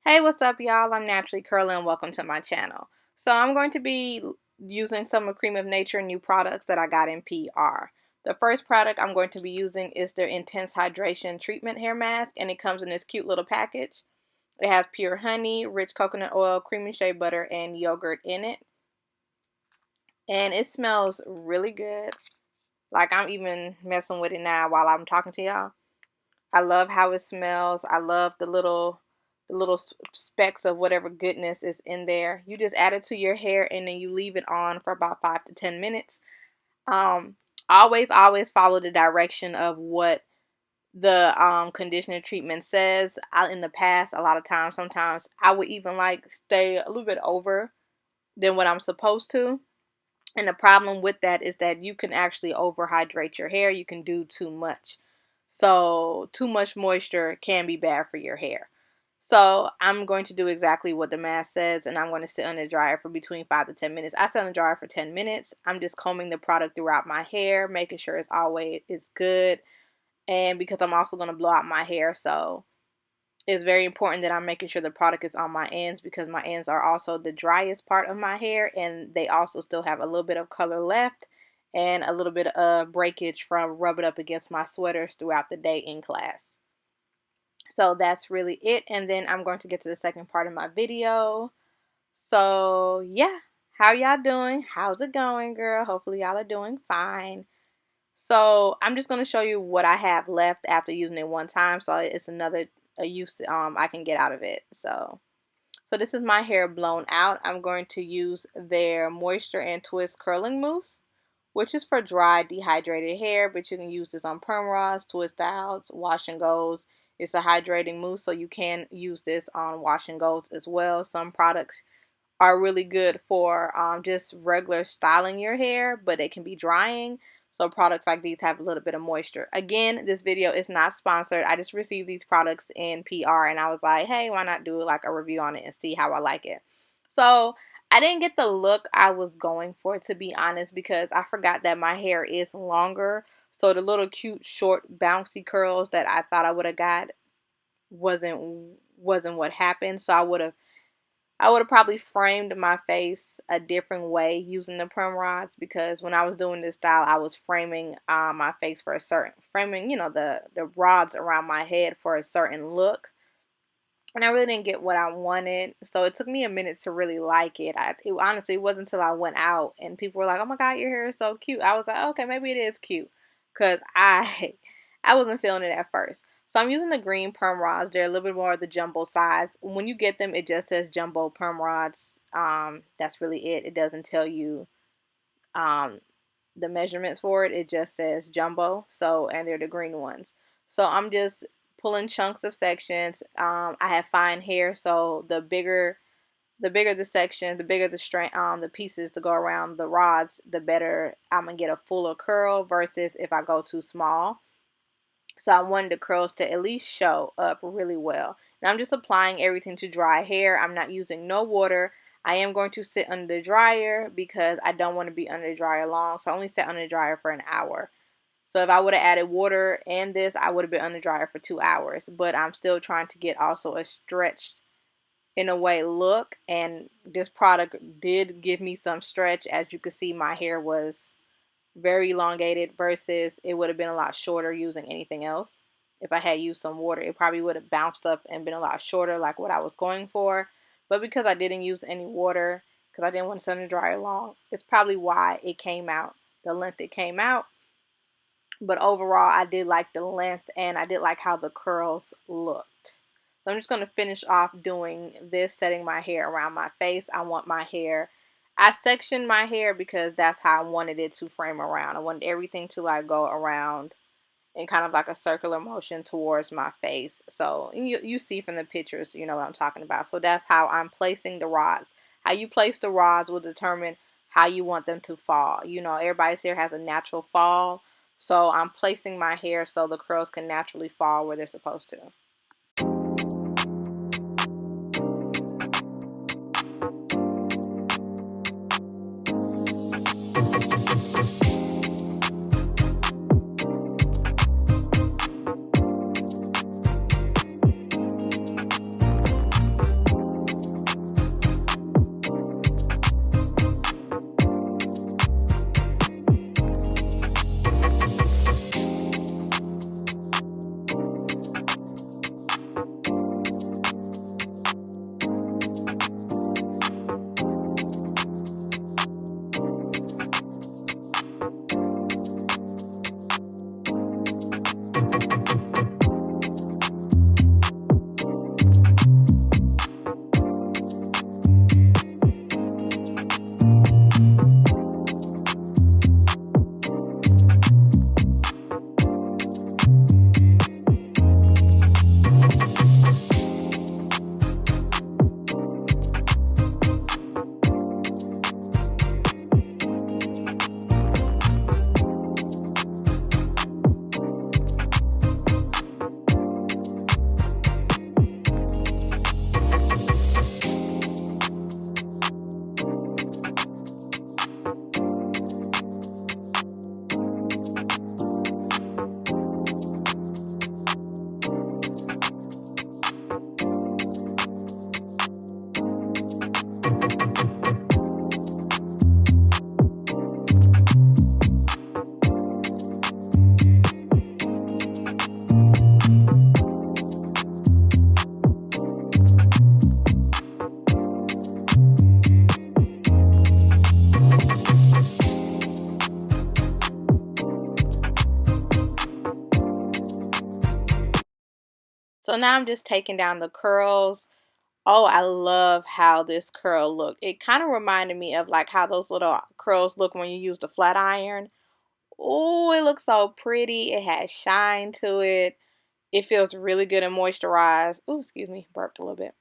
Hey, what's up, y'all? I'm Naturally Curly and welcome to my channel. So I'm going to be using some of Creme of Nature new products that I got in PR. The first product I'm going to be using is their Intense Hydration Treatment Hair Mask, and it comes in this cute little package. It has pure honey, rich coconut oil, creamy shea butter, and yogurt in it. And it smells really good. Like, I'm even messing with it now while I'm talking to y'all. I love how it smells. I love the little specks of whatever goodness is in there. You just add it to your hair and then you leave it on for about 5 to 10 minutes. Um, always follow the direction of what the conditioner treatment says. In the past, a lot of times, sometimes I would even like stay a little bit over than what I'm supposed to. And the problem with that is that you can actually overhydrate your hair. You can do too much. So too much moisture can be bad for your hair. So I'm going to do exactly what the mask says, and I'm going to sit on the dryer for between 5 to 10 minutes. I sit on the dryer for 10 minutes. I'm just combing the product throughout my hair, making sure it's good. And because I'm also going to blow out my hair, so it's very important that I'm making sure the product is on my ends, because my ends are also the driest part of my hair, and they also still have a little bit of color left and a little bit of breakage from rubbing up against my sweaters throughout the day in class. So that's really it, and then I'm going to get to the second part of my video. So yeah, how y'all doing? How's it going, girl? Hopefully y'all are doing fine. So I'm just going to show you what I have left after using it one time, so it's another use I can get out of it. So this is my hair blown out. I'm going to use their Moisture and Twist Curling Mousse, which is for dry, dehydrated hair, but you can use this on perm rods, twist outs, wash and goes. It's a hydrating mousse, so you can use this on wash and goes as well. Some products are really good for just regular styling your hair, but it can be drying. So products like these have a little bit of moisture. Again, this video is not sponsored. I just received these products in PR and I was like, hey, why not do like a review on it and see how I like it. So I didn't get the look I was going for, to be honest, because I forgot that my hair is longer. So the little cute, short, bouncy curls that I thought I would have got wasn't what happened. So I would have probably framed my face a different way using the perm rods, because when I was doing this style, I was framing my face for a certain, the rods around my head for a certain look. And I really didn't get what I wanted, so it took me a minute to really like it. Honestly, it wasn't until I went out and people were like, "Oh my God, your hair is so cute." I was like, "Okay, maybe it is cute," because I wasn't feeling it at first. So I'm using the green perm rods. They're a little bit more of the jumbo size. When you get them, it just says jumbo perm rods. That's really it. It doesn't tell you the measurements for it. It just says jumbo. So, and they're the green ones. So I'm just pulling chunks of sections. I have fine hair, so the bigger the section, the bigger the strand, the pieces to go around the rods, the better I'm gonna get a fuller curl versus if I go too small. So I wanted the curls to at least show up really well. And I'm just applying everything to dry hair. I'm not using no water. I am going to sit under the dryer because I don't want to be under the dryer long. So I only sat under the dryer for an hour. So if I would have added water and this, I would have been under the dryer for 2 hours. But I'm still trying to get also a stretched, in a way, look. And this product did give me some stretch. As you can see, my hair was very elongated versus it would have been a lot shorter using anything else. If I had used some water, it probably would have bounced up and been a lot shorter, like what I was going for. But because I didn't use any water, because I didn't want to sit in the dryer long, it's probably why it came out the length it came out. But overall, I did like the length and I did like how the curls looked. So I'm just going to finish off doing this, setting my hair around my face. I sectioned my hair because that's how I wanted it to frame around. I wanted everything to like go around in kind of like a circular motion towards my face. So you see from the pictures, you know what I'm talking about. So that's how I'm placing the rods. How you place the rods will determine how you want them to fall. You know, everybody's hair has a natural fall. So I'm placing my hair so the curls can naturally fall where they're supposed to. So now I'm just taking down the curls. Oh, I love how this curl looked. It kind of reminded me of like how those little curls look when you use the flat iron. Oh, it looks so pretty. It has shine to it. It feels really good and moisturized. Oh, excuse me, burped a little bit.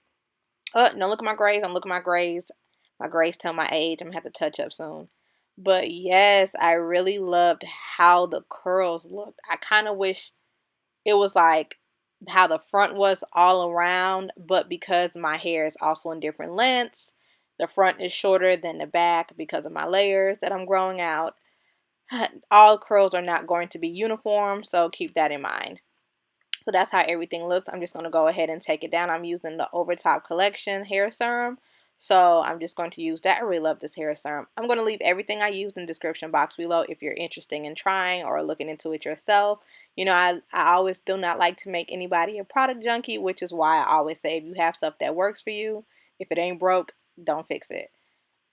Oh, don't look at my grays. I'm looking at my grays. My grays tell my age. I'm gonna have to touch up soon. But yes, I really loved how the curls looked. I kind of wish it was like how the front was all around, but because my hair is also in different lengths, the front is shorter than the back because of my layers that I'm growing out. All curls are not going to be uniform, so keep that in mind. So that's how everything looks. I'm just going to go ahead and take it down. I'm using the Overtop Collection hair serum. So I'm just going to use that. I really love this hair serum. I'm going to leave everything I use in the description box below if you're interested in trying or looking into it yourself. You know, I always do not like to make anybody a product junkie, which is why I always say if you have stuff that works for you, if it ain't broke, don't fix it.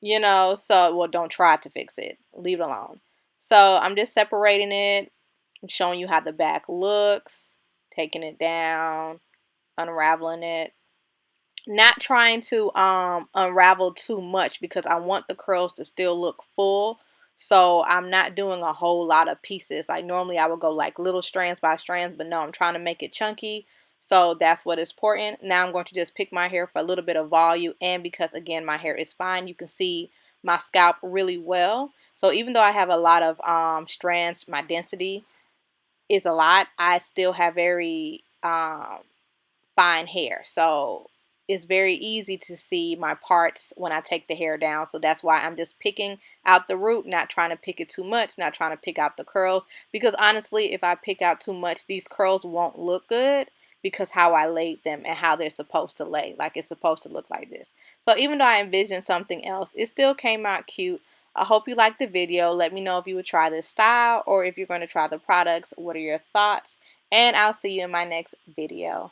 You know, so, well, don't try to fix it. Leave it alone. So I'm just separating it. I'm showing you how the back looks, taking it down, unraveling it. Not trying to unravel too much because I want the curls to still look full. So I'm not doing a whole lot of pieces. Like normally I would go like little strands by strands, but no, I'm trying to make it chunky. So that's what is important. Now I'm going to just pick my hair for a little bit of volume, and because again my hair is fine, you can see my scalp really well. So even though I have a lot of strands, my density is a lot, I still have very fine hair. So it's very easy to see my parts when I take the hair down. So that's why I'm just picking out the root, not trying to pick it too much, not trying to pick out the curls. Because honestly, if I pick out too much, these curls won't look good because how I laid them and how they're supposed to lay. Like it's supposed to look like this. So even though I envisioned something else, it still came out cute. I hope you liked the video. Let me know if you would try this style or if you're going to try the products. What are your thoughts? And I'll see you in my next video.